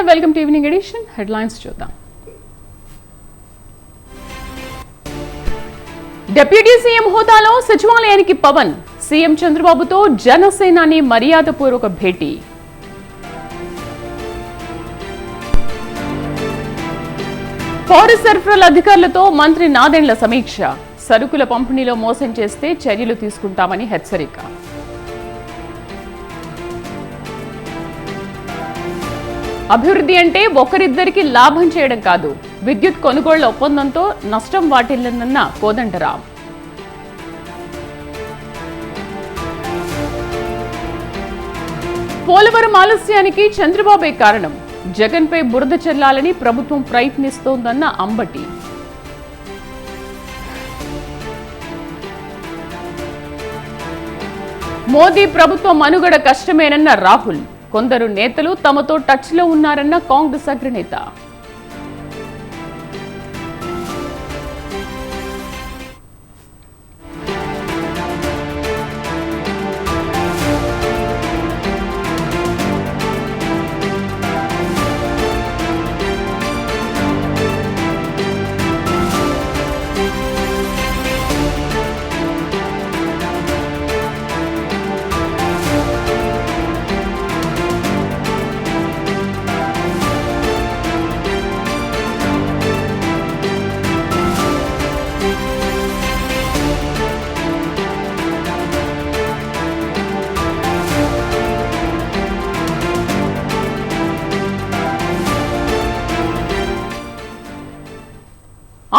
Welcome to evening edition. Headlines చూద్దాం. Deputy CM హోదాలో సచివాలయానికి పవన్. సీఎం చంద్రబాబుతో జనసేనాని మర్యాదపూర్వక భేటీ. పౌర సరఫరాల అధికారులతో మంత్రి నాదెండ్ల సమీక్ష. సరుకుల పంపిణీలో మోసం చేస్తే చర్యలు తీసుకుంటామని హెచ్చరిక. అభివృద్ధి అంటే ఒకరిద్దరికి లాభం చేయడం కాదు, విద్యుత్ కొనుగోళ్ల ఒప్పందంతో నష్టం వాటిల్లిందన్న కోదండరాం. పోలవరం ఆలస్యానికి చంద్రబాబే కారణం. జగన్పై బురద చల్లాలని ప్రభుత్వం ప్రయత్నిస్తోందన్న అంబటి. మోదీ ప్రభుత్వం మనుగడ కష్టమేనన్న రాహుల్. కొందరు నేతలు తమతో టచ్లో ఉన్నారన్న కాంగ్రెస్ అగ్రనేత.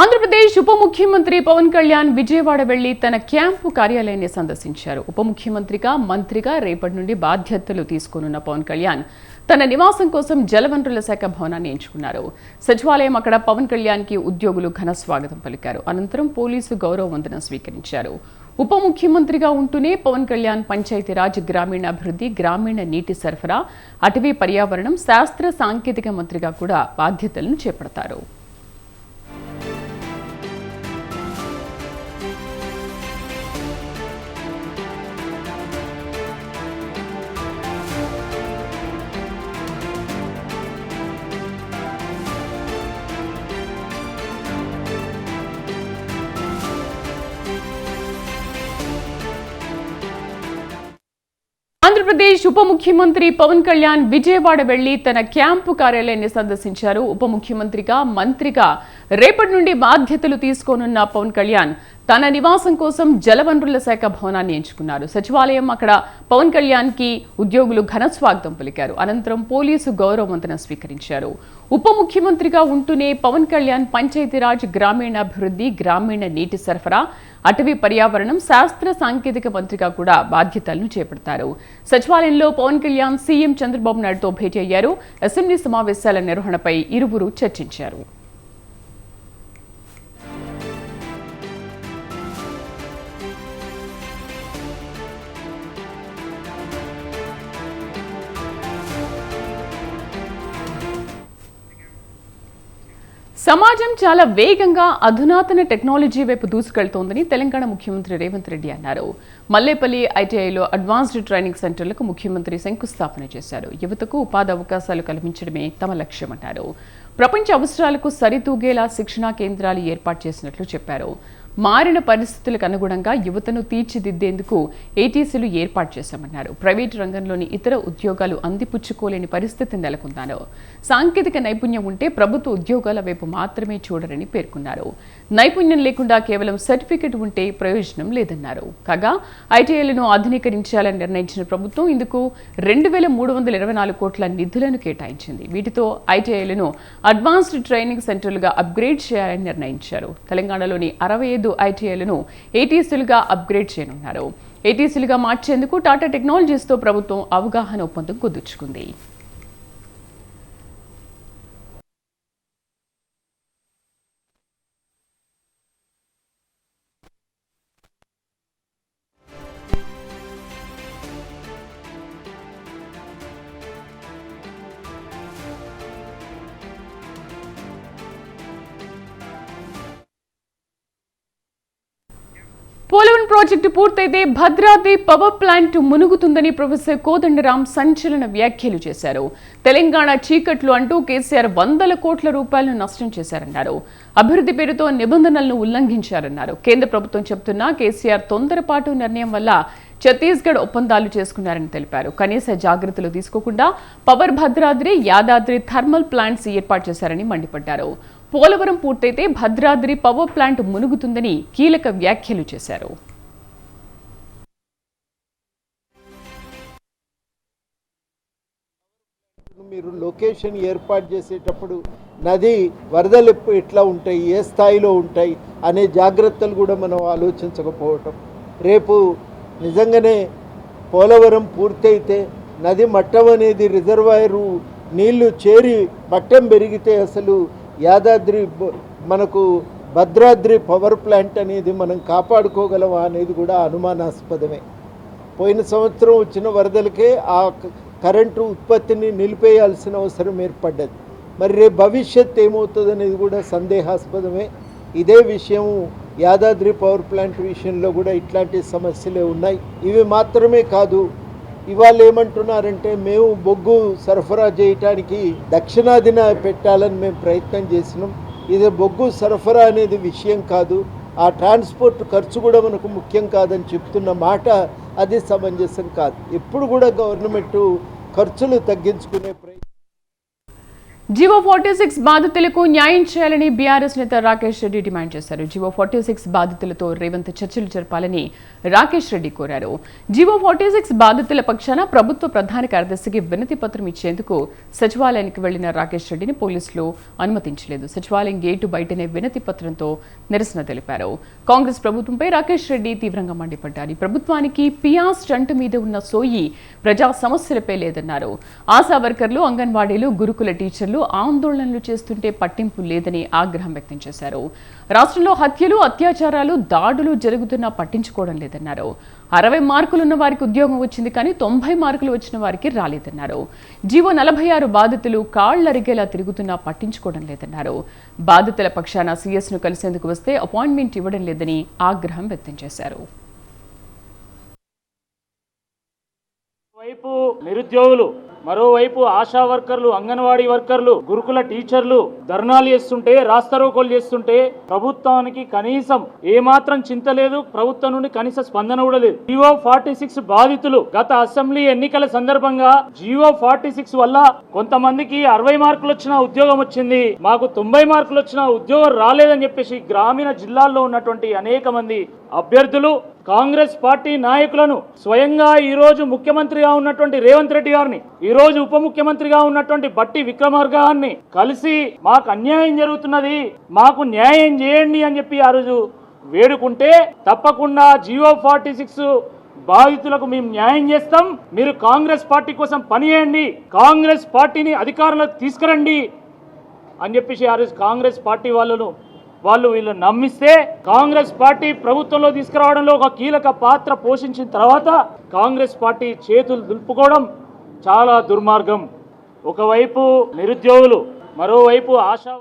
ఆంధ్రప్రదేశ్ ఉప ముఖ్యమంత్రి పవన్ కళ్యాణ్ విజయవాడ వెళ్లి తన క్యాంపు కార్యాలయాన్ని సందర్శించారు. ఉప ముఖ్యమంత్రిగా, మంత్రిగా రేపటి నుండి బాధ్యతలు తీసుకోనున్న పవన్ కళ్యాణ్ తన నివాసం కోసం జలవనరుల శాఖ భవనాన్ని ఎంచుకున్నారు. సచివాలయం అక్కడ పవన్ కళ్యాణ్ కి ఉద్యోగులు ఘన స్వాగతం పలికారు. అనంతరం పోలీసు గౌరవ వందనం స్వీకరించారు. ఉప ముఖ్యమంత్రిగా ఉంటూనే పవన్ కళ్యాణ్ పంచాయతీరాజ్, గ్రామీణాభివృద్ధి, గ్రామీణ నీటి సరఫరా, అటవీ పర్యావరణం, శాస్త్ర సాంకేతిక మంత్రిగా కూడా బాధ్యతలను చేపడతారు. ఆంధ్రప్రదేశ్ ఉప ముఖ్యమంత్రి పవన్ కళ్యాణ్ విజయవాడ వెళ్లి తన క్యాంపు కార్యాలయాన్ని సందర్శించారు. ఉప ముఖ్యమంత్రిగా, మంత్రిగా రేపటి నుండి బాధ్యతలు తీసుకోనున్న పవన్ కళ్యాణ్ తన నివాసం కోసం జలవనరుల శాఖ భవనాన్ని ఎంచుకున్నారు. సచివాలయం అక్కడ పవన్ కళ్యాణ్ కి ఉద్యోగులు ఘన స్వాగతం పలికారు. అనంతరం పోలీసు గౌరవ వందనం స్వీకరించారు. ఉప ముఖ్యమంత్రిగా ఉంటూనే పవన్ కళ్యాణ్ పంచాయతీరాజ్, గ్రామీణాభివృద్ధి, గ్రామీణ నీటి సరఫరా, అటవీ పర్యావరణం, శాస్త్ర సాంకేతిక మంత్రిగా కూడా బాధ్యతలను చేపడతారు. సచివాలయంలో పవన్ కళ్యాణ్ సీఎం చంద్రబాబు నాయుడుతో భేటీ అయ్యారు. అసెంబ్లీ సమావేశాల నిర్వహణపై ఇరువురు చర్చించారు. సమాజం చాలా వేగంగా అధునాతన టెక్నాలజీ వైపు దూసుకెళ్తోందని తెలంగాణ ముఖ్యమంత్రి రేవంత్ రెడ్డి అన్నారు. మల్లేపల్లి ఐటీఐలో అడ్వాన్స్డ్ ట్రైనింగ్ సెంటర్లకు ముఖ్యమంత్రి శంకుస్థాపన చేశారు. యువతకు ఉపాధి అవకాశాలు కల్పించడమే తమ లక్ష్యమన్నారు. ప్రపంచ అవసరాలకు సరితూగేలా శిక్షణా కేంద్రాలు ఏర్పాటు చేసినట్లు చెప్పారు. మారిన పరిస్థితులకు అనుగుణంగా యువతను తీర్చిదిద్దేందుకు ఏటీసీలు ఏర్పాటు చేశామన్నారు. ప్రైవేటు రంగంలోని ఇతర ఉద్యోగాలు అందిపుచ్చుకోలేని పరిస్థితి నెలకొందన్నారు. సాంకేతిక నైపుణ్యం ఉంటే ప్రభుత్వ ఉద్యోగాల వైపు మాత్రమే చూడరని పేర్కొన్నారు. నైపుణ్యం లేకుండా కేవలం సర్టిఫికెట్ ఉంటే ప్రయోజనం లేదన్నారు. కాగా ఐటీఐలను ఆధునీకరించాలని నిర్ణయించిన ప్రభుత్వం ఇందుకు 2,324 కోట్ల నిధులను కేటాయించింది. వీటితో ఐటీఐలను అడ్వాన్స్డ్ ట్రైనింగ్ సెంటర్లుగా అప్గ్రేడ్ చేయాలని నిర్ణయించారు. తెలంగాణలోని 65 ఐటీఐలను ఏటీసీలుగా అప్గ్రేడ్ చేయనున్నారు. ఏటీసీలుగా మార్చేందుకు టాటా టెక్నాలజీస్తో ప్రభుత్వం అవగాహన ఒప్పందం కుదుర్చుకుంది. పోలవరం ప్రాజెక్టు పూర్తయితే భద్రాద్రి పవర్ ప్లాంట్ మునుగుతుందని ప్రొఫెసర్ కోదండరాం సంచలన వ్యాఖ్యలు చేశారు. తెలంగాణ చీకట్లు అంటూ కేసీఆర్ వందల కోట్ల రూపాయలను నష్టం చేశారన్నారు. అభివృద్ధి పేరుతో నిబంధనలను ఉల్లంఘించారన్నారు. కేంద్ర ప్రభుత్వం చెబుతున్నా కేసీఆర్ తొందరపాటు నిర్ణయం వల్ల ఛత్తీస్గఢ్ ఒప్పందాలు చేసుకున్నారని తెలిపారు. కనీస జాగ్రత్తలు తీసుకోకుండా power Bhadradri, Yadadri thermal plants ఏర్పాటు చేశారని మండిపడ్డారు. పోలవరం పూర్తయితే భద్రాద్రి పవర్ ప్లాంట్ మునుగుతుందని కీలక వ్యాఖ్యలు చేశారు. మీరు లొకేషన్ ఏర్పాటు చేసేటప్పుడు నది వరదలు ఎట్లా ఉంటాయి, ఏ స్థాయిలో ఉంటాయి అనే జాగ్రత్తలు కూడా మనం ఆలోచించకపోవటం. రేపు నిజంగానే పోలవరం పూర్తయితే నది మట్టం అనేది రిజర్వాయరు నీళ్లు చేరి మట్టం పెరిగితే అసలు యాదాద్రి మనకు భద్రాద్రి పవర్ ప్లాంట్ అనేది మనం కాపాడుకోగలమా అనేది కూడా అనుమానాస్పదమే. పోయిన సంవత్సరం వచ్చిన వరదలకే ఆ కరెంటు ఉత్పత్తిని నిలిపేయాల్సిన అవసరం ఏర్పడ్డది. మరి రేపు భవిష్యత్ ఏమవుతుంది అనేది కూడా సందేహాస్పదమే. ఇదే విషయం యాదాద్రి పవర్ ప్లాంట్ విషయంలో కూడా ఇట్లాంటి సమస్యలే ఉన్నాయి. ఇవి మాత్రమే కాదు, ఇవాళ ఏమంటున్నారంటే మేము బొగ్గు సరఫరా చేయటానికి దక్షిణాదిన పెట్టాలని మేము ప్రయత్నం చేసినాం. ఇది బొగ్గు సరఫరా అనేది విషయం కాదు, ఆ ట్రాన్స్పోర్ట్ ఖర్చు కూడా మనకు ముఖ్యం కాదని చెప్తున్న మాట అది సమంజసం కాదు. ఎప్పుడు కూడా గవర్నమెంట్ ఖర్చులు తగ్గించుకునే ప్రయత్నం. జివో 46 బాధితులకు న్యాయం చేయాలని బీఆర్ఎస్ నేత రాకేష్ రెడ్డి డిమాండ్ చేశారు. జివో 46 బాధితులతో రేవంత్ చర్చలు జరపాలని రాకేష్ రెడ్డి కోరారు. జివో 46 బాధితుల పక్షాన ప్రభుత్వ ప్రధాన కార్యదర్శికి వినతి పత్రం ఇచ్చేందుకు సచివాలయానికి వెళ్లిన రాకేష్ రెడ్డిని పోలీసులు అనుమతించలేదు. సచివాలయం గేటు బయటనే వినతి పత్రంతో నిరసన తెలిపారు. కాంగ్రెస్ ప్రభుత్వంపై రాకేష్ రెడ్డి తీవ్రంగా మండిపడ్డారు. ప్రభుత్వానికి పియాస్ స్టంట్ మీద ఉన్న సోయి ప్రజా సమస్యలపై లేదన్నారు. ఆశా వర్కర్లు, అంగన్వాడీలు, గురుకుల టీచర్లు ఆందోళనలు చేస్తుంటే పట్టింపు లేదని ఆగ్రహం వ్యక్తం చేశారు. రాష్ట్రంలో హత్యలు, అత్యాచారాలు, దాడులు జరుగుతున్నా పట్టించుకోవడం లేదన్నారు. 60 మార్కులున్న వారికి ఉద్యోగం వచ్చింది కానీ 90 మార్కులు వచ్చిన వారికి రాలేదన్నారు. జీవో 46 బాధితులు కాళ్లరిగేలా తిరుగుతున్నా పట్టించుకోవడం లేదన్నారు. బాధితుల పక్షాన సీఎస్ ను కలిసేందుకు వస్తే అపాయింట్మెంట్ ఇవ్వడం లేదని ఆగ్రహం వ్యక్తం చేశారు. వైపు నిరుద్యోగులు, మరోవైపు ఆశా వర్కర్లు, అంగన్వాడీ వర్కర్లు, గురుకుల టీచర్లు ధర్నాలు చేస్తుంటే, రాస్తారోకోలు చేస్తుంటే ప్రభుత్వానికి కనీసం ఏమాత్రం చింత లేదు. ప్రభుత్వం నుండి కనీస స్పందన కూడా లేదు. జివో 46 బాధితులు గత అసెంబ్లీ ఎన్నికల సందర్భంగా జివో 46 వల్ల కొంతమందికి 60 మార్కులు వచ్చిన ఉద్యోగం వచ్చింది, మాకు 90 మార్కులు వచ్చిన ఉద్యోగం రాలేదని చెప్పేసి గ్రామీణ జిల్లాల్లో ఉన్నటువంటి అనేక మంది అభ్యర్థులు కాంగ్రెస్ పార్టీ నాయకులను, స్వయంగా ఈ రోజు ముఖ్యమంత్రిగా ఉన్నటువంటి రేవంత్ రెడ్డి గారిని, ఈ రోజు ఉప ముఖ్యమంత్రిగా ఉన్నటువంటి బట్టి విక్రమార్క గారిని కలిసి మాకు అన్యాయం జరుగుతున్నది, మాకు న్యాయం చేయండి అని చెప్పి ఆ రోజు వేడుకుంటే, తప్పకుండా జివో 46 బాధితులకు మేము న్యాయం చేస్తాం, మీరు కాంగ్రెస్ పార్టీ కోసం పనిచేయండి, కాంగ్రెస్ పార్టీని అధికారంలోకి తీసుకురండి అని చెప్పేసి ఆ రోజు కాంగ్రెస్ పార్టీ వీళ్ళు నమ్మిస్తే, కాంగ్రెస్ పార్టీ ప్రభుత్వంలో తీసుకురావడంలో ఒక కీలక పాత్ర పోషించిన తర్వాత కాంగ్రెస్ పార్టీ చేతులు దులుపుకోవడం చాలా దుర్మార్గం. ఒకవైపు నిరుద్యోగులు, మరోవైపు ఆశా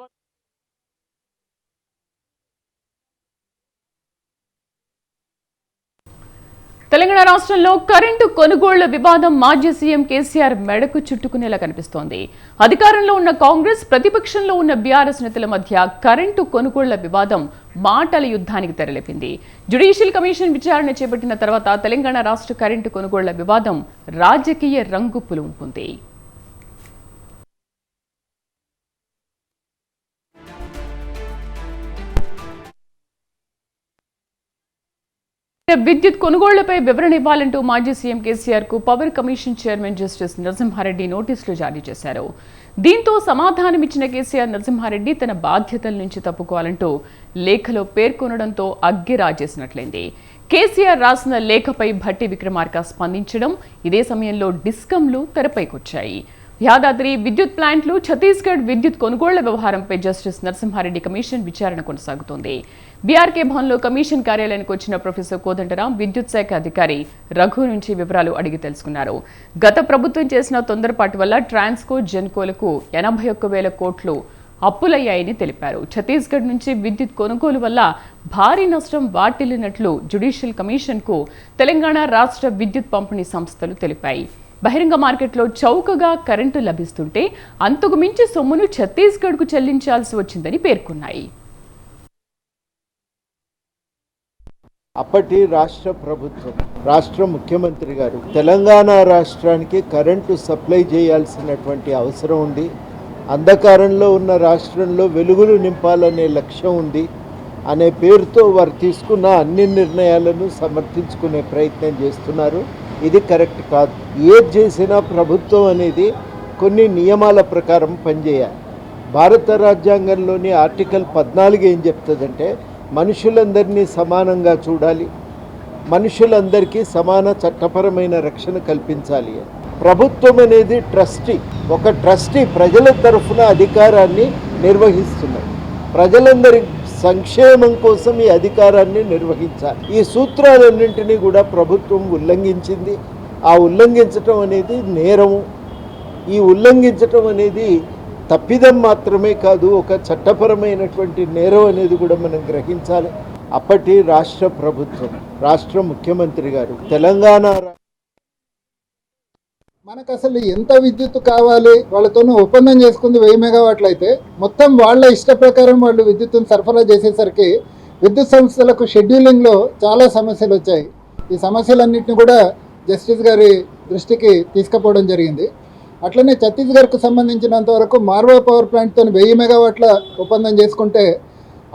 తెలంగాణ రాష్ట్రంలో కరెంటు కొనుగోళ్ల వివాదం మాజీ సీఎం కేసీఆర్ మెడకు చుట్టుకునేలా కనిపిస్తోంది. అధికారంలో ఉన్న కాంగ్రెస్, ప్రతిపక్షంలో ఉన్న బీఆర్ఎస్ నేతల మధ్య కరెంటు కొనుగోళ్ల వివాదం మాటల యుద్ధానికి తెరలేపింది. జ్యుడిషియల్ కమిషన్ విచారణ చేపట్టిన తర్వాత తెలంగాణ రాష్ట్ర కరెంటు కొనుగోళ్ల వివాదం రాజకీయ రంగు పులుముకుంది. విద్యుత్ కొనుగోళ్లపై వివరణ ఇవ్వాలంటూ మాజీ సీఎం కేసీఆర్ కు power commission chairman justice Narasimha Reddy నోటీసులు జారీ చేశారు. దీంతో సమాధానమిచ్చిన కేసీఆర్, నరసింహారెడ్డి తన బాధ్యతల నుంచి తప్పుకోవాలంటూ లేఖలో పేర్కొనడంతో అగ్గి రాజేసినట్లయింది. కేసీఆర్ రాసిన లేఖపై భట్టి విక్రమార్క స్పందించడం, ఇదే సమయంలో డిస్కంలు తెరపైకొచ్చాయి. యాదాద్రి విద్యుత్ ప్లాంట్లు, ఛత్తీస్గఢ్ విద్యుత్ కొనుగోళ్ల వ్యవహారంపై జస్టిస్ నరసింహారెడ్డి కమిషన్ విచారణ కొనసాగుతోంది. బీఆర్కే భవన్లో కమిషన్ కార్యాలయానికి వచ్చిన ప్రొఫెసర్ కోదండరాం విద్యుత్ శాఖ అధికారి రఘు నుంచి వివరాలు అడిగి తెలుసుకున్నారు. గత ప్రభుత్వం చేసిన తొందరపాటు వల్ల ట్రాన్స్కో, జెన్కోలకు 81,000 కోట్లు అప్పులయ్యాయని తెలిపారు. ఛత్తీస్గఢ్ నుంచి విద్యుత్ కొనుగోలు వల్ల భారీ నష్టం వాటిల్లినట్లు జ్యుడిషియల్ కమిషన్కు తెలంగాణ రాష్ట్ర విద్యుత్ పంపిణీ సంస్థలు తెలిపాయి. బహిరంగ మార్కెట్లో చౌకగా కరెంటు లభిస్తుంటే అంతకు మించి సొమ్మును ఛత్తీస్గఢ్కు చెల్లించాల్సి వచ్చిందని పేర్కొన్నాయి. అప్పటి రాష్ట్ర ప్రభుత్వం, రాష్ట్ర ముఖ్యమంత్రి గారు తెలంగాణ రాష్ట్రానికి కరెంటు సప్లై చేయాల్సినటువంటి అవసరం ఉంది. అంధకారంలో ఉన్న రాష్ట్రంలో వెలుగులు నింపాలనే లక్ష్యం ఉంది అనే పేరుతో వారు తీసుకున్న అన్ని నిర్ణయాలను సమర్థించుకునే ప్రయత్నం చేస్తున్నారు. ఇది కరెక్ట్ కాదు. ఏది చేసినా ప్రభుత్వం అనేది కొన్ని నియమాల ప్రకారం పనిచేయాలి. భారత రాజ్యాంగంలోని ఆర్టికల్ 14 ఏం చెప్తుందంటే మనుషులందరినీ సమానంగా చూడాలి, మనుషులందరికీ సమాన చట్టపరమైన రక్షణ కల్పించాలి. ప్రభుత్వం అనేది ట్రస్టీ, ఒక ట్రస్టీ ప్రజల తరఫున అధికారాన్ని నిర్వహిస్తున్నది. ప్రజలందరి సంక్షేమం కోసం ఈ అధికారాన్ని నిర్వహించాలి. ఈ సూత్రాలన్నింటినీ కూడా ప్రభుత్వం ఉల్లంఘించింది. ఆ ఉల్లంఘించటం అనేది నేరము. ఈ ఉల్లంఘించటం అనేది తప్పిదం మాత్రమే కాదు, ఒక చట్టపరమైనటువంటి నేరం అనేది కూడా మనం గ్రహించాలి. అప్పటి రాష్ట్ర ప్రభుత్వం, రాష్ట్ర ముఖ్యమంత్రి గారు తెలంగాణ మనకు అసలు ఎంత విద్యుత్ కావాలి వాళ్ళతో ఒప్పందం చేసుకుంది 1000 మెగావాట్లు అయితే మొత్తం వాళ్ళ ఇష్ట ప్రకారం వాళ్ళు విద్యుత్తును సరఫరా చేసేసరికి విద్యుత్ సంస్థలకు షెడ్యూలింగ్లో చాలా సమస్యలు వచ్చాయి. ఈ సమస్యలన్నింటినీ కూడా జస్టిస్ గారి దృష్టికి తీసుకుపోవడం జరిగింది. అట్లనే ఛత్తీస్గఢ్కు సంబంధించినంత వరకు మార్వా పవర్ ప్లాంట్తో 1000 మెగావాట్ల ఒప్పందం చేసుకుంటే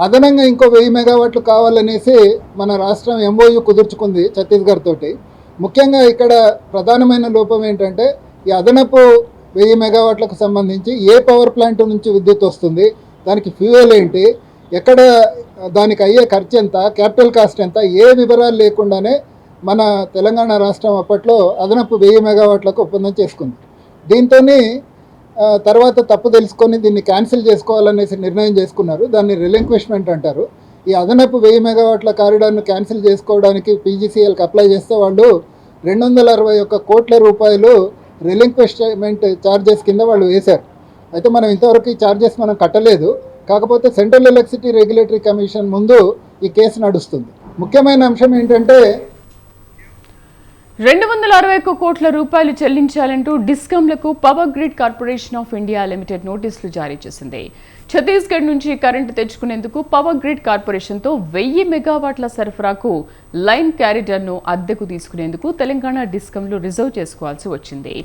అదనంగా ఇంకో 1000 మెగావాట్లు కావాలనేసి మన రాష్ట్రం MOU కుదుర్చుకుంది ఛత్తీస్గఢ్ తోటి. ముఖ్యంగా ఇక్కడ ప్రధానమైన లోపం ఏంటంటే ఈ అదనపు 1000 మెగావాట్లకు సంబంధించి ఏ పవర్ ప్లాంట్ నుంచి విద్యుత్ వస్తుంది, దానికి ఫ్యూయల్ ఏంటి, ఎక్కడ దానికి అయ్యే ఖర్చు ఎంత, క్యాపిటల్ కాస్ట్ ఎంత, ఏ వివరాలు లేకుండానే మన తెలంగాణ రాష్ట్రం అప్పట్లో అదనపు 1000 మెగావాట్లకు ఒప్పందం చేసుకుంది. దీంతో తర్వాత తప్పు తెలుసుకొని దీన్ని క్యాన్సిల్ చేసుకోవాలనేసి నిర్ణయం చేసుకున్నారు. దాన్ని రిలింక్విష్మెంట్ అంటారు. ఈ అదనపు 1000 మెగావాట్ల కారిడార్ను క్యాన్సిల్ చేసుకోవడానికి PGCLకి అప్లై చేస్తే వాళ్ళు 261 కోట్ల రూపాయలు రిలింక్విష్మెంట్ ఛార్జెస్ కింద వాళ్ళు వేశారు. అయితే మనం ఇంతవరకు ఈ ఛార్జెస్ మనం కట్టలేదు. కాకపోతే సెంట్రల్ ఎలక్ట్రిసిటీ రెగ్యులేటరీ కమిషన్ ముందు ఈ కేసు నడుస్తుంది. ముఖ్యమైన అంశం ఏంటంటే 261 కోట్ల రూపాయలు చెల్లించాలంటూ డిస్కంలకు power grid corporation of India limited నోటీసులు జారీ చేసింది. ఛత్తీస్గఢ్ నుంచి కరెంటు తెచ్చుకునేందుకు పవర్ గ్రిడ్ కార్పొరేషన్తో 1000 మెగావాట్ల సరఫరాకు లైన్ క్యారిడర్ను అద్దెకు తీసుకునేందుకు తెలంగాణ డిస్కంలు రిజర్వ్ చేసుకోవాల్సి వచ్చింది.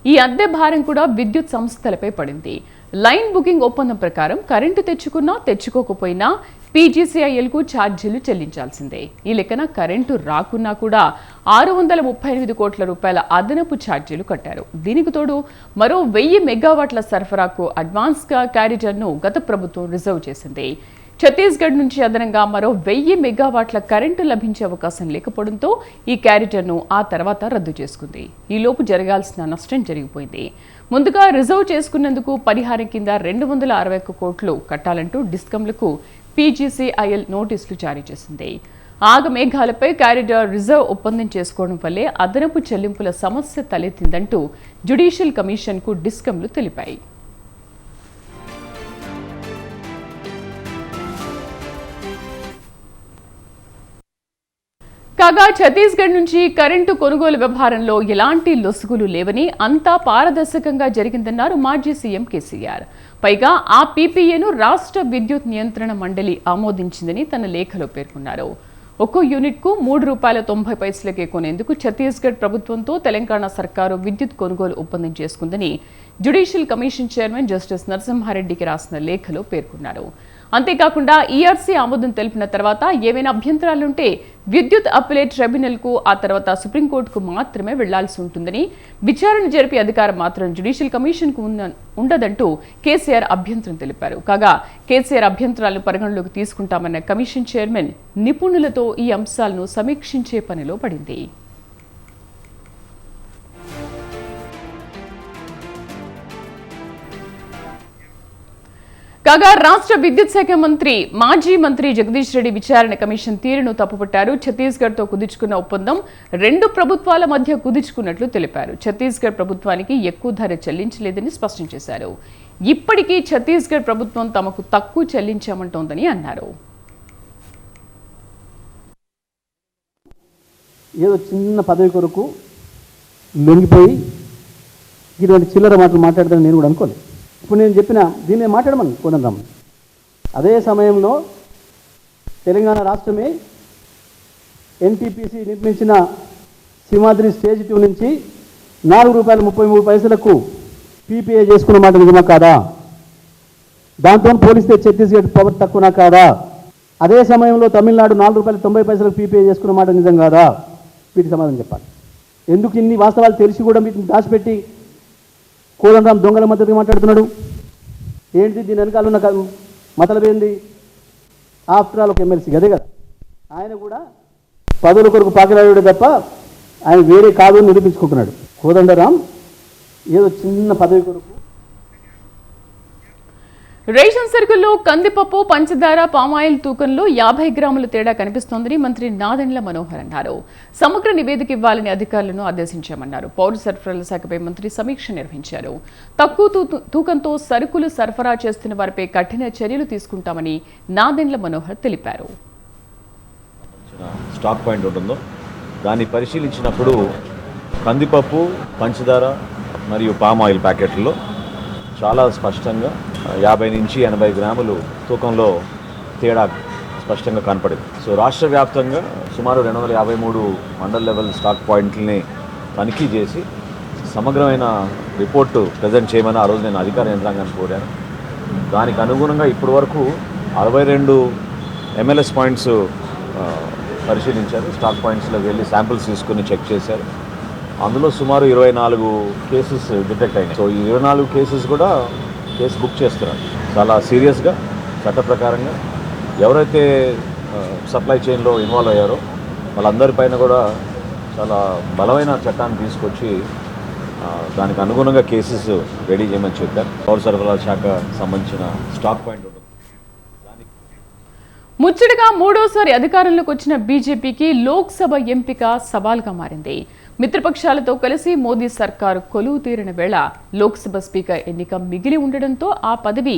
ఈ అద్దె భారం కూడా విద్యుత్ సంస్థలపై పడింది. లైన్ బుకింగ్ ఒప్పందం ప్రకారం కరెంటు తెచ్చుకున్నా తెచ్చుకోకపోయినా PGCILకు ఛార్జీలు చెల్లించాల్సిందే. ఈ లెక్కన కరెంటు రాకున్నా కూడా 638 కోట్ల రూపాయల అదనపు ఛార్జీలు కట్టారు. దీనికి తోడు మరో 1000 మెగావాట్ల సరఫరాకు అడ్వాన్స్గా క్యారిడర్ను గత ప్రభుత్వం రిజర్వ్ చేసింది. ఛత్తీస్గఢ్ నుంచి అదనంగా మరో 1000 మెగావాట్ల కరెంటు లభించే అవకాశం లేకపోవడంతో ఈ క్యారిడర్ను ఆ తర్వాత రద్దు చేసుకుంది. ఈలోపు జరగాల్సిన నష్టం జరిగిపోయింది. ముందుగా రిజర్వ్ చేసుకున్నందుకు పరిహారం కింద 261 కోట్లు కట్టాలంటూ డిస్కంలకు PGCIL నోటీసులు జారీ చేసింది. ఆగమేఘాలపై కారిడార్ రిజర్వ్ ఒప్పందం చేసుకోవడం వల్లే అదనపు చెల్లింపుల సమస్య తలెత్తిందంటూ జ్యుడిషియల్ కమిషన్కు డిస్కంలు తెలిపాయి. కాగా ఛత్తీస్గఢ్ నుంచి కరెంటు కొనుగోలు వ్యవహారంలో ఎలాంటి లొసుగులు లేవని, అంతా పారదర్శకంగా జరిగిందన్నారు మాజీ సీఎం కేసీఆర్. పైగా ఆ PPAను రాష్ట్ర విద్యుత్ నియంత్రణ మండలి ఆమోదించిందని తన లేఖలో పేర్కొన్నారు. ఒక్కో యూనిట్కు ₹3.90 కొనేందుకు ఛత్తీస్గఢ్ ప్రభుత్వంతో తెలంగాణ సర్కారు విద్యుత్ కొనుగోలు ఒప్పందం చేసుకుందని జ్యుడిషియల్ కమిషన్ చైర్మన్ జస్టిస్ నరసింహారెడ్డికి రాసిన లేఖలో పేర్కొన్నారు. అంతేకాకుండా ERC ఆమోదం తెలిపిన తర్వాత ఏవైనా అభ్యంతరాలుంటే విద్యుత్ అప్పీలేట్ ట్రైబ్యునల్కు, ఆ తర్వాత సుప్రీంకోర్టుకు మాత్రమే వెళ్లాల్సి ఉంటుందని, విచారణ జరిపే అధికారం మాత్రం జ్యుడిషియల్ కమిషన్కు ఉండదంటూ కేసీఆర్ అభ్యంతరం తెలిపారు. కాగా కేసీఆర్ అభ్యంతరాలను పరిగణలోకి తీసుకుంటామన్న కమిషన్ చైర్మన్ నిపుణులతో ఈ అంశాలను సమీక్షించే పనిలో పడింది. కాగా రాష్ట్ర విద్యుత్ శాఖ మాజీ మంత్రి జగదీష్ రెడ్డి విచారణ కమిషన్ తీరును తప్పుపట్టారు. ఛత్తీస్గఢ్తో కుదుర్చుకున్న ఒప్పందం 2 ప్రభుత్వాల మధ్య కుదుర్చుకున్నట్లు తెలిపారు. ఛత్తీస్గఢ్ ప్రభుత్వానికి ఎక్కువ ధర చెల్లించలేదని స్పష్టం చేశారు. ఇప్పటికీ ఛత్తీస్గఢ్ ప్రభుత్వం తమకు తక్కువ చెల్లించామంటోందని అన్నారు. ఏదో చిన్న పదవి కొరకు లొంగిపోయి ఇటువంటి చిల్లర మాటలు మాట్లాడతానని నేను కూడా అనుకోలేదు. ఇప్పుడు నేను చెప్పిన దీన్ని మాట్లాడమని కోదండరామ్. అదే సమయంలో తెలంగాణ రాష్ట్రమే ఎన్టీపీసీ నిర్మించిన సింహాద్రి స్టేజ్ 2 నుంచి ₹4.33 పీపీఏ చేసుకున్న మాట నిజమా కాదా? దాంతో పోలిస్తే ఛత్తీస్గఢ్ పవర్ తక్కువనా కాదా? అదే సమయంలో తమిళనాడు ₹4.90 పీపీఏ చేసుకున్న మాట నిజం కాదా? వీటికి సమాధానం చెప్పాలి. ఎందుకు ఇన్ని వాస్తవాలు తెలిసి కూడా వీటిని దాచిపెట్టి కోదండరామ్ దొంగల మద్దతుగా మాట్లాడుతున్నాడు? ఏంటి దీని వెనకాల ఉన్న మతలబ్ ఏంది? ఆఫ్టర్ ఆల్ ఒక ఎమ్మెల్సీ అదే కదా. ఆయన కూడా పదవుల కొరకు పాకిలాడే తప్ప ఆయన వేరే కాదు అని నిరూపించుకుంటున్నాడు. కోదండరామ్ ఏదో చిన్న పదవి కొరకు. రేషన్ సరుకుల్లో కందిపప్పు, పంచదార, పామాయిల్ తూకంలో 50 గ్రాముల తేడా కనిపిస్తోందని మంత్రి నాదెండ్ల మనోహర్ అన్నారు. సమగ్ర నివేదిక ఇవ్వాలని అధికారులను ఆదేశించామన్నారు. పౌర సరఫరాల శాఖపై మంత్రి సమీక్ష నిర్వహించారు. తక్కువ తూకంతో సరుకులు సరఫరా చేస్తున్న వారిపై కఠిన చర్యలు తీసుకుంటామని నాదెండ్ల మనోహర్ తెలిపారు. స్టాక్ పాయింట్ ఉంటుందో దాన్ని పరిశీలించినప్పుడు కందిపప్పు, పంచదార మరియు పామాయిల్ ప్యాకెట్లలో చాలా స్పష్టంగా 50 నుంచి 80 గ్రాములు తూకంలో తేడా స్పష్టంగా కనపడింది. సో రాష్ట్ర వ్యాప్తంగా సుమారు 253 మండల్ లెవెల్ స్టాక్ పాయింట్లని తనిఖీ చేసి సమగ్రమైన రిపోర్టు ప్రజెంట్ చేయమని ఆ రోజు నేను అధికార యంత్రాంగాన్ని కోరాను. దానికి అనుగుణంగా ఇప్పటి వరకు 62 ఎంఎల్ఎస్ పాయింట్స్ పరిశీలించారు. స్టాక్ పాయింట్స్లోకి వెళ్ళి శాంపిల్స్ తీసుకుని చెక్ చేశారు. అందులో సుమారు 24 కేసెస్ డిటెక్ట్ అయినాయి. సో ఈ 24 కేసెస్ కూడా కేసు బుక్ చేస్తున్నారు. చాలా సీరియస్గా చట్ట ప్రకారంగా ఎవరైతే సప్లై చైన్లో ఇన్వాల్వ్ అయ్యారో వాళ్ళందరిపైన కూడా చాలా బలమైన చట్టాన్ని తీసుకొచ్చి దానికి అనుగుణంగా కేసెస్ రెడీ చేయమని చెప్పారు. పౌర సరఫరాల శాఖ సంబంధించిన స్టాక్ పాయింట్ ఉంటుంది. ముచ్చటగా మూడోసారి అధికారంలోకి వచ్చిన బీజేపీకి లోక్సభ ఎంపిక సవాల్గా మారింది. మిత్రపక్షాలతో కలిసి మోదీ సర్కారు కొలువు తీరిన వేళ లోక్సభ స్పీకర్ ఎన్నిక మిగిలి ఉండడంతో ఆ పదవి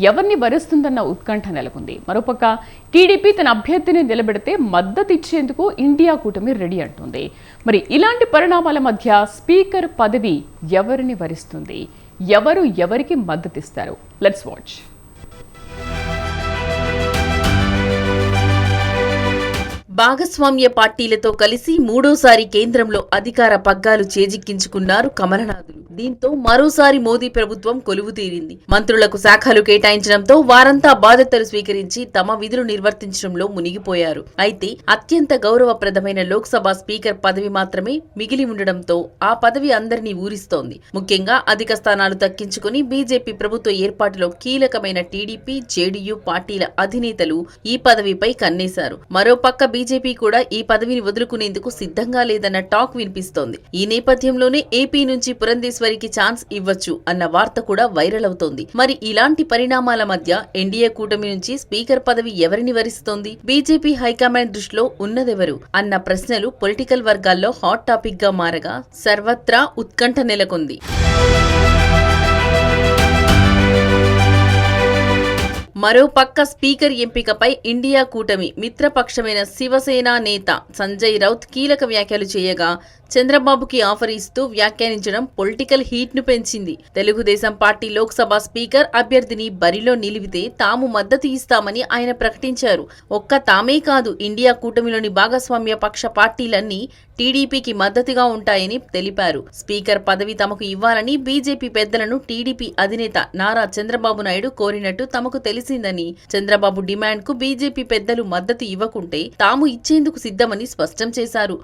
ఎవరిని వరిస్తుందన్న ఉత్కంఠ నెలకొంది. మరోపక్క టీడీపీ తన అభ్యర్థిని నిలబెడితే మద్దతు ఇచ్చేందుకు ఇండియా కూటమి రెడీ అంటుంది. మరి ఇలాంటి పరిణామాల మధ్య స్పీకర్ పదవి ఎవరిని వరిస్తుంది? ఎవరు ఎవరికి మద్దతిస్తారు? Let's watch. భాగస్వామ్య పార్టీలతో కలిసి మూడోసారి కేంద్రంలో అధికార పగ్గాలు చేజిక్కించుకున్నారు కమలనాథులు. దీంతో మరోసారి మోదీ ప్రభుత్వం కొలువు తీరింది. మంత్రులకు శాఖలు కేటాయించడంతో వారంతా బాధ్యతలు స్వీకరించి తమ విధులు నిర్వర్తించడంలో మునిగిపోయారు. అయితే అత్యంత గౌరవప్రదమైన లోక్సభ స్పీకర్ పదవి మాత్రమే మిగిలి ఉండడంతో ఆ పదవి అందరినీ ఊరిస్తోంది. ముఖ్యంగా అధిక స్థానాలు దక్కించుకుని బీజేపీ ప్రభుత్వ ఏర్పాటులో కీలకమైన టీడీపీ, జేడీయూ పార్టీల అధినేతలు ఈ పదవిపై కన్నేశారు. మరోపక్క బీజేపీ కూడా ఈ పదవిని వదులుకునేందుకు సిద్ధంగా లేదన్న టాక్ వినిపిస్తోంది. ఈ నేపథ్యంలోనే ఏపీ నుంచి పురంధేశ్వరికి ఛాన్స్ ఇవ్వచ్చు అన్న వార్త కూడా వైరల్ అవుతోంది. మరి ఇలాంటి పరిణామాల మధ్య ఎన్డీఏ కూటమి నుంచి స్పీకర్ పదవి ఎవరిని వరిస్తోంది? బీజేపీ హైకమాండ్ దృష్టిలో ఉన్నదెవరు అన్న ప్రశ్నలు పొలిటికల్ వర్గాల్లో హాట్ టాపిక్ గా మారగా సర్వత్రా ఉత్కంఠ నెలకొంది. మరోపక్క స్పీకర్ ఎంపికపై ఇండియా కూటమి మిత్రపక్షమైన శివసేన నేత సంజయ్ రౌత్ కీలక వ్యాఖ్యలు చేయగా చంద్రబాబుకి ఆఫర్ ఇస్తూ వ్యాఖ్యానించడం పొలిటికల్ హీట్ ను పెంచింది. తెలుగుదేశం పార్టీ లోక్సభ స్పీకర్ అభ్యర్థిని బరిలో నిలిపితే తాము మద్దతు ఇస్తామని ఆయన ప్రకటించారు. ఒక్క తామే కాదు, ఇండియా కూటమిలోని భాగస్వామ్య పక్ష పార్టీలన్నీ టీడీపీకి మద్దతుగా ఉంటాయని తెలిపారు. స్పీకర్ పదవి తమకు ఇవ్వాలని బీజేపీ పెద్దలను టీడీపీ అధినేత నారా చంద్రబాబు నాయుడు కోరినట్టు తమకు తెలిసిందని, చంద్రబాబు డిమాండ్ కు బీజేపీ పెద్దలు మద్దతు ఇవ్వకుంటే తాము ఇచ్చేందుకు సిద్ధమని స్పష్టం చేశారు.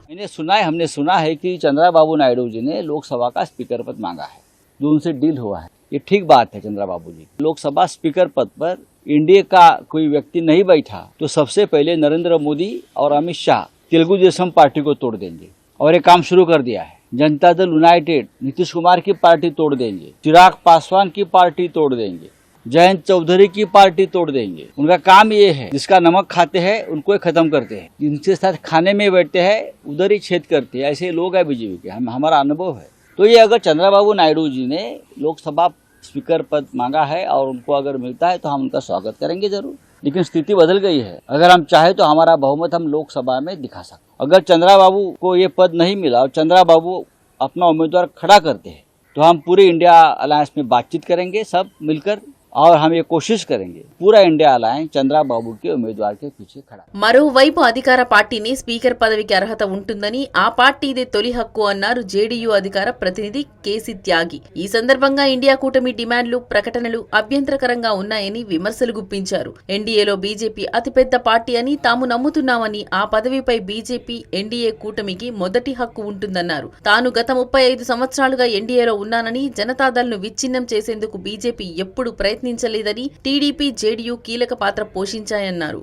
हमने सुना है कि चंद्रबाबू नायडू जी ने लोकसभा का स्पीकर पद मांगा है, जो उनसे डील हुआ है. ये ठीक बात है. चंद्रबाबू जी लोकसभा स्पीकर पद पर एनडीए का कोई व्यक्ति नहीं बैठा तो सबसे पहले नरेंद्र मोदी और अमित शाह तेलुगु देशम पार्टी को तोड़ देंगे और ये काम शुरू कर दिया है. जनता दल यूनाइटेड नीतीश कुमार की पार्टी तोड़ देंगे, चिराग पासवान की पार्टी तोड़ देंगे, जयंत चौधरी की पार्टी तोड़ देंगे. उनका काम ये है, जिसका नमक खाते हैं उनको खत्म करते हैं, जिनके साथ खाने में बैठते हैं उधर ही छेद करते हैं. ऐसे लोग हैं बीजेपी के, हमारा अनुभव है. तो ये अगर चंद्रबाबू नायडू जी ने लोकसभा स्पीकर पद मांगा है और उनको अगर मिलता है तो हम उनका स्वागत करेंगे जरूर। लेकिन स्थिति बदल गई है, अगर हम चाहे तो हमारा बहुमत हम लोकसभा में दिखा सकते। अगर चंद्रा बाबू को ये पद नहीं मिला और चंद्रा बाबू अपना उम्मीदवार खड़ा करते हैं तो हम पूरे इंडिया अलायंस में बातचीत करेंगे सब मिलकर, और हम ये कोशिश करेंगे पूरा इंडिया अलायंस चंद्रा బాబు के उम्मीदवार के पीछे खड़ा। మరోవైపు అధికార పార్టీని స్పీకర్ పదవికి అర్హత ఉంటుందని ఆ పార్టీదే తొలి హక్కు అన్నారు జేడీయూ అధికార ప్రతినిధి కేసీ త్యాగి. ఈ సందర్భంగా ఇండియా కూటమి డిమాండ్లు, ప్రకటనలు అభ్యంతరకరంగా ఉన్నాయని విమర్శలు గుప్పించారు. ఎన్డీఏలో బీజేపీ అతిపెద్ద పార్టీ అని తాము నమ్ముతున్నామని, ఆ పదవిపై బీజేపీ ఎన్డీఏ కూటమికి మొదటి హక్కు ఉంటుందన్నారు. తాను గత 35 సంవత్సరాలుగా ఎన్డీఏలో ఉన్నానని, జనతాదళ్ను విచ్ఛిన్నం చేసేందుకు బీజేపీ ఎప్పుడు ప్రయత్నించలేదని, టీడీపీ, జేడీయూ కీలక పాత్ర పోషించాయన్నారు.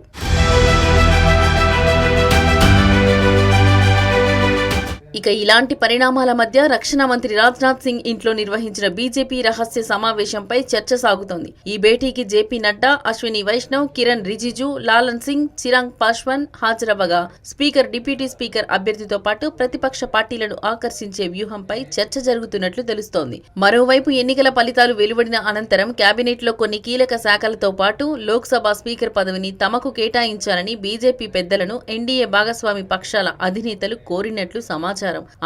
ఇక ఇలాంటి పరిణామాల మధ్య రక్షణ మంత్రి రాజ్నాథ్ సింగ్ ఇంట్లో నిర్వహించిన బీజేపీ రహస్య సమావేశంపై చర్చ సాగుతోంది. ఈ భేటీకి జేపీ నడ్డా, అశ్విని వైష్ణవ్, కిరణ్ రిజిజు, లాలన్ సింగ్, చిరాగ్ పాస్వాన్ హాజరవ్వగా స్పీకర్, డిప్యూటీ స్పీకర్ అభ్యర్థితో పాటు ప్రతిపక్ష పార్టీలను ఆకర్షించే వ్యూహంపై చర్చ జరుగుతున్నట్లు తెలుస్తోంది. మరోవైపు ఎన్నికల ఫలితాలు వెలువడిన అనంతరం కేబినెట్లో కొన్ని కీలక శాఖలతో పాటు లోక్సభ స్పీకర్ పదవిని తమకు కేటాయించాలని బీజేపీ పెద్దలను ఎన్డీఏ భాగస్వామి పక్షాల అధినేతలు కోరినట్లు సమాచారం.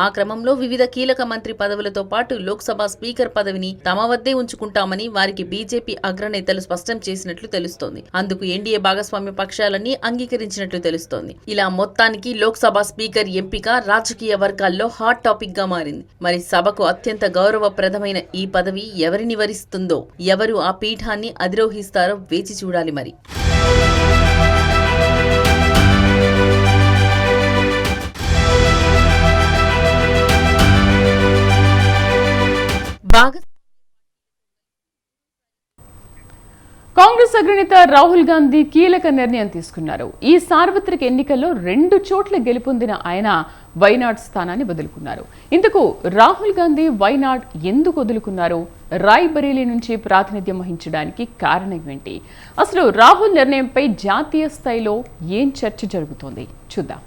ఆ క్రమంలో వివిధ కీలక మంత్రి పదవులతో పాటు లోక్సభ స్పీకర్ పదవిని తమ వద్దే ఉంచుకుంటామని వారికి బీజేపీ అగ్రనేతలు స్పష్టం చేసినట్లు తెలుస్తోంది. అందుకు ఎన్డీఏ భాగస్వామ్య పక్షాలన్నీ అంగీకరించినట్లు తెలుస్తోంది. ఇలా మొత్తానికి లోక్సభ స్పీకర్ ఎంపిక రాజకీయ వర్గాల్లో హాట్ టాపిక్ గా మారింది. మరి సభకు అత్యంత గౌరవప్రదమైన ఈ పదవి ఎవరిని వరిస్తుందో, ఎవరు ఆ పీఠాన్ని అధిరోహిస్తారో వేచి చూడాలి. మరి కాంగ్రెస్ అగ్రనేత రాహుల్ గాంధీ కీలక నిర్ణయం తీసుకున్నారు. ఈ సార్వత్రిక ఎన్నికల్లో 2 చోట్ల గెలుపొందిన ఆయన వైనాడ్ స్థానాన్ని వదులుకున్నారు. ఇందుకు రాహుల్ గాంధీ వైనాడ్ ఎందుకు వదులుకున్నారు? రాయ్బరేలీ నుంచి ప్రాతినిధ్యం వహించడానికి కారణం ఏంటి? అసలు రాహుల్ నిర్ణయంపై జాతీయ స్థాయిలో ఏం చర్చ జరుగుతోంది చూద్దాం.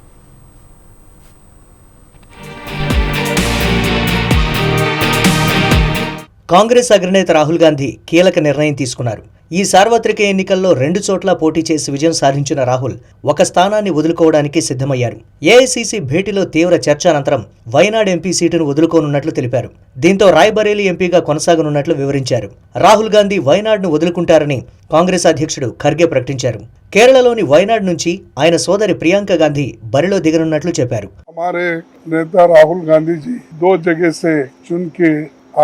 కాంగ్రెస్ అగ్రనేత రాహుల్ గాంధీ కీలక నిర్ణయం తీసుకున్నారు. ఈ సార్వత్రిక ఎన్నికల్లో 2 చోట్ల పోటీ చేసి విజయం సాధించిన రాహుల్ ఒక స్థానాన్ని వదులుకోవడానికి సిద్ధమయ్యారు. ఏఐసీసీ భేటీలో తీవ్ర చర్చ అనంతరం వైనాడ్ ఎంపీ సీటును వదులుకోనున్నట్లు తెలిపారు. దీంతో రాయ్బరేలీ ఎంపీగా కొనసాగనున్నట్లు వివరించారు. రాహుల్ గాంధీ వైనాడ్ను వదులుకుంటారని కాంగ్రెస్ అధ్యక్షుడు ఖర్గే ప్రకటించారు. కేరళలోని వైనాడ్ నుంచి ఆయన సోదరి ప్రియాంక గాంధీ బరిలో దిగనున్నట్లు చెప్పారు. हमारे नेता राहुल गांधी जी 2 जगह से चुन के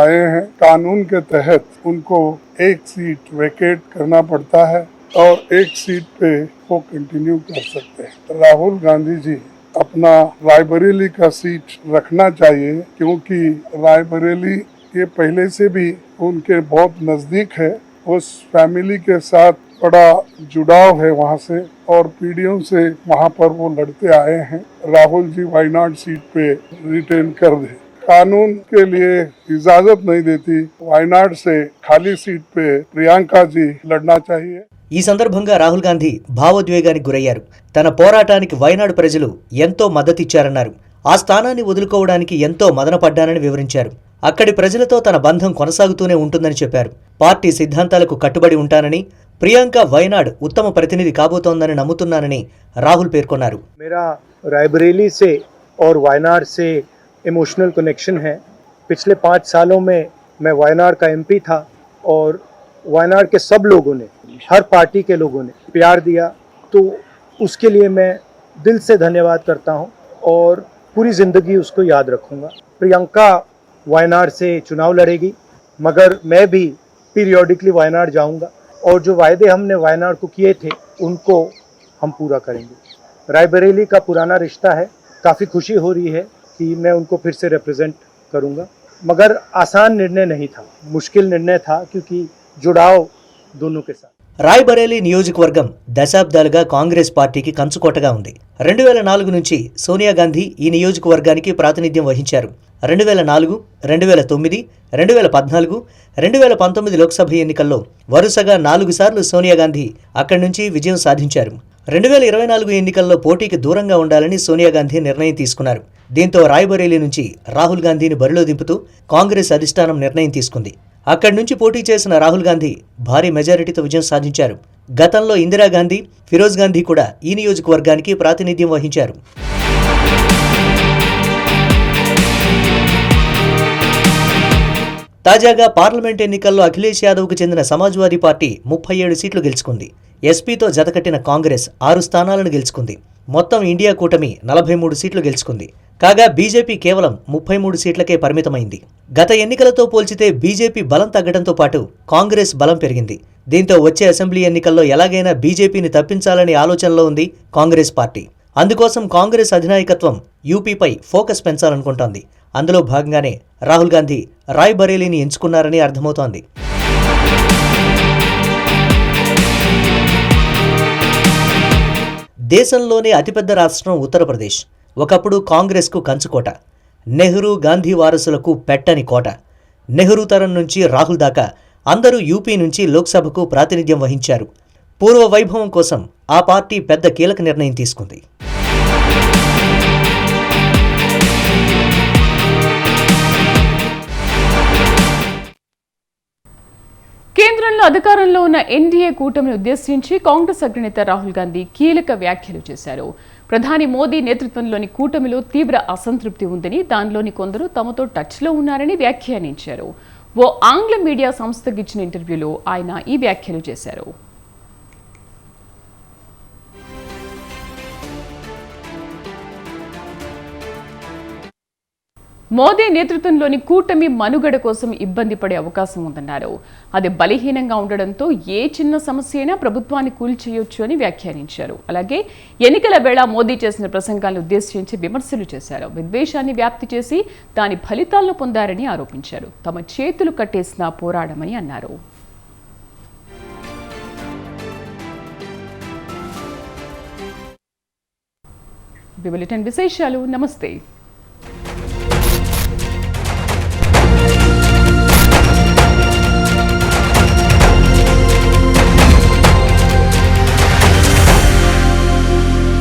आए हैं। कानून के तहत उनको एक सीट वेकेट करना पड़ता है और एक सीट पे वो कंटिन्यू कर सकते हैं। राहुल गांधी जी अपना रायबरेली का सीट रखना चाहिए, क्योंकि रायबरेली ये पहले से भी उनके बहुत नजदीक है। उस फैमिली के साथ बड़ा जुड़ाव है वहाँ से, और पीढ़ियों से वहाँ पर वो लड़ते आए हैं। राहुल जी वायनाड सीट पे रिटेन कर दे। कानून के लिए इजाजत नहीं देती, वायनाड से खाली सीट पे प्रियंका जी लड़ना चाहिए। ఈ సందర్భంగా రాహుల్ గాంధీ భావోద్వేగానికి గురయ్యారు. తన పోరాటానికి వైనాడ్ ప్రజలు ఎంతో మద్దతిచ్చారన్నారు. ఆ స్థానాన్ని వదులుకోవడానికి ఎంతో మదనపడ్డానని వివరించారు. అక్కడి ప్రజలతో తన బంధం కొనసాగుతూనే ఉంటుందని చెప్పారు. పార్టీ సిద్ధాంతాలకు కట్టుబడి ఉంటానని, ప్రియాంక వైనాడ్ ఉత్తమ ప్రతినిధి కాబోతోందని నమ్ముతున్నానని రాహుల్ పేర్కొన్నారు. मेरा रायबरेली से और वायनाड से इमोशनल कनेक्शन है। पिछले 5 सालों में मैं वायनाड का एमपी था, और वायनाड के सब लोगों ने, हर पार्टी के लोगों ने प्यार दिया, तो उसके लिए मैं दिल से धन्यवाद करता हूं और पूरी ज़िंदगी उसको याद रखूंगा। प्रियंका वायनाड से चुनाव लड़ेगी, मगर मैं भी पीरियोडिकली वायनाड जाऊंगा, और जो वायदे हमने वायनाड को किए थे उनको हम पूरा करेंगे। रायबरेली का पुराना रिश्ता है, काफ़ी खुशी हो रही है कि मैं उनको फिर से रिप्रेजेंट करूंगा, मगर आसान निर्णय नहीं था, मुश्किल निर्णय था, क्योंकि जुड़ाव दोनों के साथ। రాయ్బరేలీ నియోజకవర్గం దశాబ్దాలుగా కాంగ్రెస్ పార్టీకి కంచుకోటగా ఉంది. 2004 నుంచి సోనియా గాంధీ ఈ నియోజకవర్గానికి ప్రాతినిధ్యం వహించారు. 2004, 2009, 2014, 2019 లోక్సభ ఎన్నికల్లో వరుసగా 4 సార్లు సోనియా గాంధీ అక్కడి నుంచి విజయం సాధించారు. 2024 ఎన్నికల్లో పోటీకి దూరంగా ఉండాలని సోనియా గాంధీ నిర్ణయం తీసుకున్నారు. దీంతో రాయ్బరేలీ నుంచి రాహుల్ గాంధీని బరిలో దింపుతూ కాంగ్రెస్ అధిష్టానం నిర్ణయం తీసుకుంది. అక్కడి నుంచి పోటీ చేసిన రాహుల్ గాంధీ భారీ మెజారిటీతో విజయం సాధించారు. గతంలో ఇందిరాగాంధీ, ఫిరోజ్ గాంధీ కూడా ఈ నియోజకవర్గానికి ప్రాతినిధ్యం వహించారు. తాజాగా పార్లమెంట్ ఎన్నికల్లో అఖిలేష్ యాదవ్కు చెందిన సమాజ్వాదీ పార్టీ 37 సీట్లు గెలుచుకుంది. ఎస్పీతో జతకట్టిన కాంగ్రెస్ 6 స్థానాలను గెలుచుకుంది. మొత్తం ఇండియా కూటమి 43 సీట్లు గెలుచుకుంది. కాగా బీజేపీ కేవలం 33 సీట్లకే పరిమితమైంది. గత ఎన్నికలతో పోల్చితే బీజేపీ బలం తగ్గడంతో పాటు కాంగ్రెస్ బలం పెరిగింది. దీంతో వచ్చే అసెంబ్లీ ఎన్నికల్లో ఎలాగైనా బీజేపీని తప్పించాలనే ఆలోచనలో ఉంది కాంగ్రెస్ పార్టీ. అందుకోసం కాంగ్రెస్ అధినాయకత్వం యూపీపై ఫోకస్ పెంచాలనుకుంటోంది. అందులో భాగంగానే రాహుల్ గాంధీ రాయ్బరేలీని ఎంచుకున్నారని అర్థమవుతోంది. దేశంలోనే అతిపెద్ద రాష్ట్రం ఉత్తరప్రదేశ్. ఒకప్పుడు కాంగ్రెస్కు కంచుకోట, నెహ్రూ గాంధీ వారసులకు పెట్టని కోట. నెహ్రూ తరం నుంచి రాహుల్ దాకా అందరూ యూపీ నుంచి లోక్సభకు ప్రాతినిధ్యం వహించారు. పూర్వ వైభవం కోసం ఆ పార్టీ పెద్ద కీలక నిర్ణయం తీసుకుంది. కేంద్రంలో అధికారంలో ఉన్న ఎన్డీఏ కూటమిని ఉద్దేశించి కాంగ్రెస్ అగ్రనేత రాహుల్ గాంధీ కీలక వ్యాఖ్యలు చేశారు. ప్రధాని మోదీ నేతృత్వంలోని కూటమిలో తీవ్ర అసంతృప్తి ఉందని, దానిలోని కొందరు తమతో టచ్లో ఉన్నారని వ్యాఖ్యానించారు. ఓ ఆంగ్ల మీడియా సంస్థకి ఇచ్చిన ఇంటర్వ్యూలో ఆయన ఈ వ్యాఖ్యలు చేశారు. మోదీ నేతృత్వంలోని కూటమి మనుగడ కోసం ఇబ్బంది పడే అవకాశం ఉందన్నారు. అది బలహీనంగా ఉండడంతో ఏ చిన్న సమస్య అయినా ప్రభుత్వాన్ని కూల్చేయొచ్చు అని వ్యాఖ్యానించారు. అలాగే ఎన్నికల వేళ మోదీ చేసిన ప్రసంగాలను ఉద్దేశించి విమర్శలు చేశారు. విద్వేషాన్ని వ్యాప్తి చేసి దాని ఫలితాలను పొందారని ఆరోపించారు. తమ చేతులు కట్టేసినా పోరాడమని అన్నారు. బులెటిన్ విశేషాలు. నమస్తే.